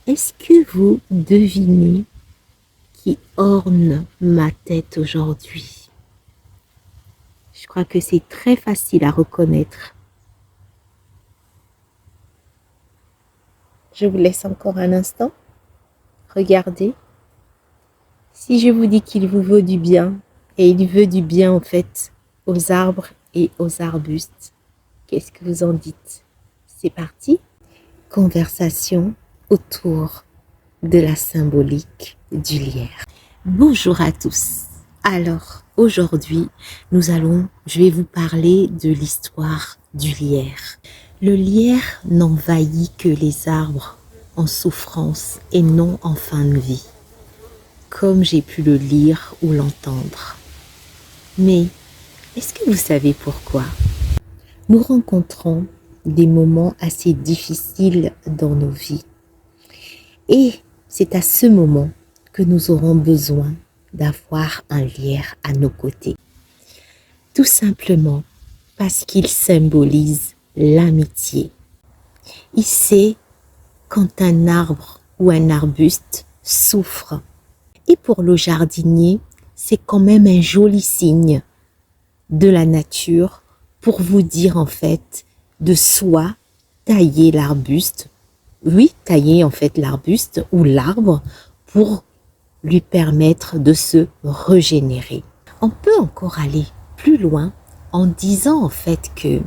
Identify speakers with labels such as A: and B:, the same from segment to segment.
A: Est-ce que vous devinez qui orne ma tête aujourd'hui? Je crois que c'est très facile à reconnaître. Je vous laisse encore un instant. Regardez. Si je vous dis qu'il vous veut du bien, et il veut du bien en fait aux arbres et aux arbustes, qu'est-ce que vous en dites? C'est parti. Conversation autour de la symbolique du lierre. Bonjour à tous. Alors, aujourd'hui, je vais vous parler de l'histoire du lierre. Le lierre n'envahit que les arbres en souffrance et non en fin de vie, comme j'ai pu le lire ou l'entendre. Mais, est-ce que vous savez pourquoi? Nous rencontrons des moments assez difficiles dans nos vies. Et c'est à ce moment que nous aurons besoin d'avoir un lierre à nos côtés. Tout simplement parce qu'il symbolise l'amitié. Il sait quand un arbre ou un arbuste souffre. Et pour le jardinier, c'est quand même un joli signe de la nature pour vous dire en fait de soit tailler l'arbuste, tailler en fait l'arbuste ou l'arbre pour lui permettre de se régénérer. On peut encore aller plus loin en disant en fait que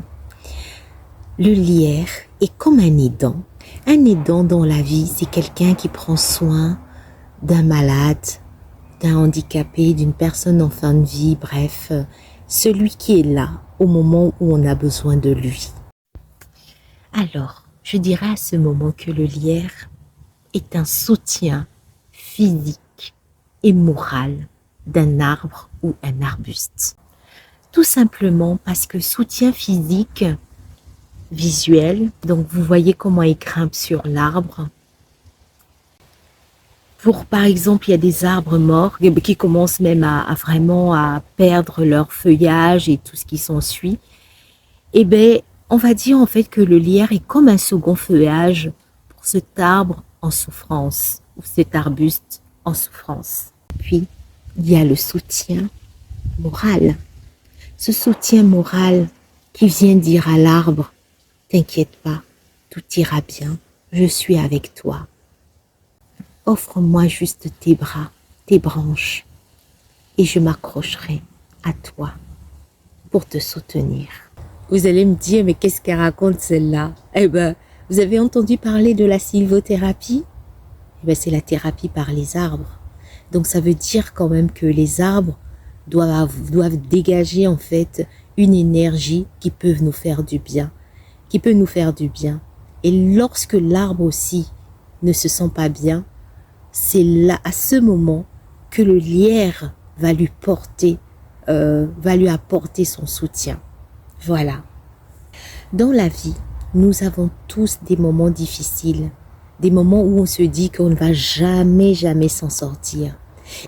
A: le lierre est comme un aidant. Un aidant dans la vie, c'est quelqu'un qui prend soin d'un malade, d'un handicapé, d'une personne en fin de vie, bref, celui qui est là au moment où on a besoin de lui. Alors, je dirais à ce moment que le lierre est un soutien physique et moral d'un arbre ou un arbuste. Tout simplement parce que soutien physique, visuel, donc vous voyez comment il grimpe sur l'arbre. Par exemple, il y a des arbres morts qui commencent même à vraiment à perdre leur feuillage et tout ce qui s'ensuit. Eh bien, on va dire en fait que le lierre est comme un second feuillage pour cet arbre en souffrance ou cet arbuste en souffrance. Puis, il y a le soutien moral. Ce soutien moral qui vient dire à l'arbre, t'inquiète pas, tout ira bien, je suis avec toi. Offre-moi juste tes bras, tes branches, et je m'accrocherai à toi pour te soutenir. Vous allez me dire, mais qu'est-ce qu'elle raconte celle-là? Eh ben, vous avez entendu parler de la sylvothérapie? Eh ben, c'est la thérapie par les arbres. Donc ça veut dire quand même que les arbres doivent dégager en fait une énergie qui peut nous faire du bien, Et lorsque l'arbre aussi ne se sent pas bien, c'est là, à ce moment, que le lierre va lui apporter son soutien. Voilà. Dans la vie, nous avons tous des moments difficiles, des moments où on se dit qu'on ne va jamais s'en sortir.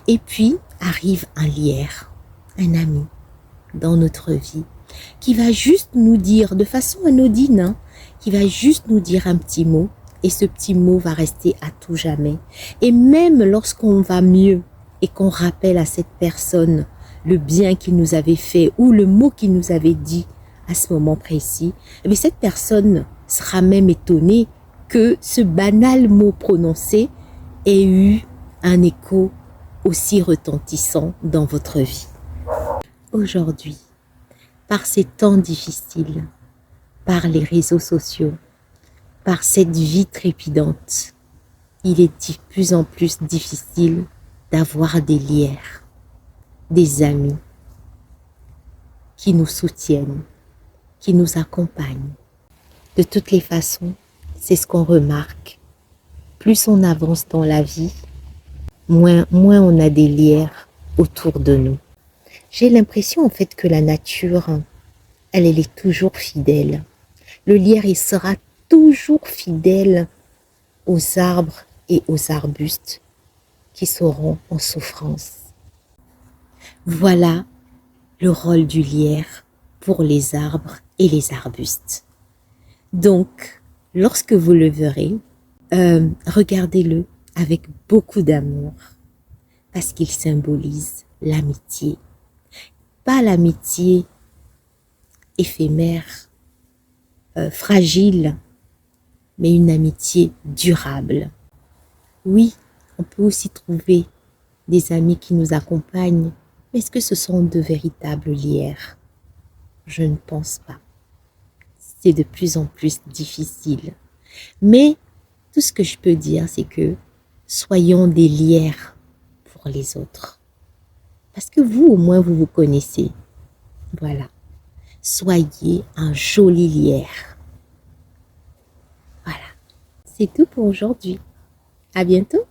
A: Et puis arrive un lierre, un ami dans notre vie, qui va juste nous dire, de façon anodine, qui va juste nous dire un petit mot, et ce petit mot va rester à tout jamais. Et même lorsqu'on va mieux et qu'on rappelle à cette personne le bien qu'il nous avait fait ou le mot qu'il nous avait dit à ce moment précis, eh bien cette personne sera même étonnée que ce banal mot prononcé ait eu un écho aussi retentissant dans votre vie. Aujourd'hui, par ces temps difficiles, par les réseaux sociaux, par cette vie trépidante, il est de plus en plus difficile d'avoir des lierres, des amis qui nous soutiennent, qui nous accompagnent. De toutes les façons, c'est ce qu'on remarque. Plus on avance dans la vie, moins on a des lierres autour de nous. J'ai l'impression en fait que la nature, elle est toujours fidèle. Le lierre, il sera toujours fidèle aux arbres et aux arbustes qui seront en souffrance. Voilà le rôle du lierre pour les arbres et les arbustes. Donc, lorsque vous le verrez, regardez-le avec beaucoup d'amour parce qu'il symbolise l'amitié. Pas l'amitié éphémère, fragile, mais une amitié durable. Oui, on peut aussi trouver des amis qui nous accompagnent, mais est-ce que ce sont de véritables lières? Je ne pense pas. C'est de plus en plus difficile. Mais tout ce que je peux dire, c'est que soyons des lières pour les autres. Parce que vous, au moins, vous vous connaissez. Voilà. Soyez un joli lierre. Voilà. C'est tout pour aujourd'hui. À bientôt.